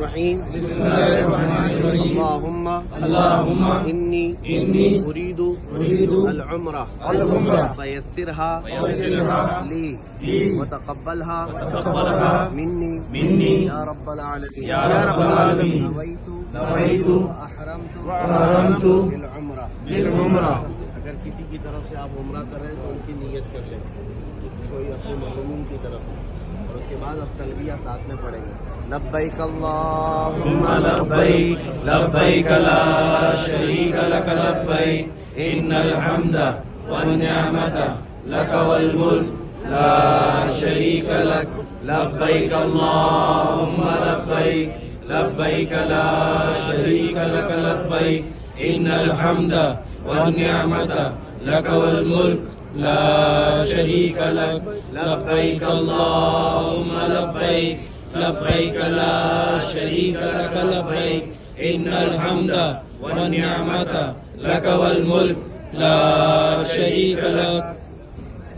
الرحيم اللهم إني أريد العمرة فيسرها لي وتقبلها مني يا رب العالمين نويت وأحرمت بالعمرة अगर किसी की तरफ से आप उम्रा कर रहे हैं तो उनकी नियत कर लें कोई अपने मज़मून की तरफ से और उसके बाद अब तलबिया साथ में पढ़ेंगे लब्बैक अल्लाहुम्मा लब्बैक लब्बैक ला शरीक लक लब्बैक इन्नल हम्दा वन निअमता लक वल मुल्क ला शरीक लक लब्बैक अल्लाहुम्मा लब्बैक लब्बैक ला शरीक लक लब्बैक इन्नल हम्दा والنعمة لك والملك لا شريك لك لبيك اللهم لبيك لبيك لا شريك لك لبيك إن الحمد والنعمة لك والملك لا شريك لك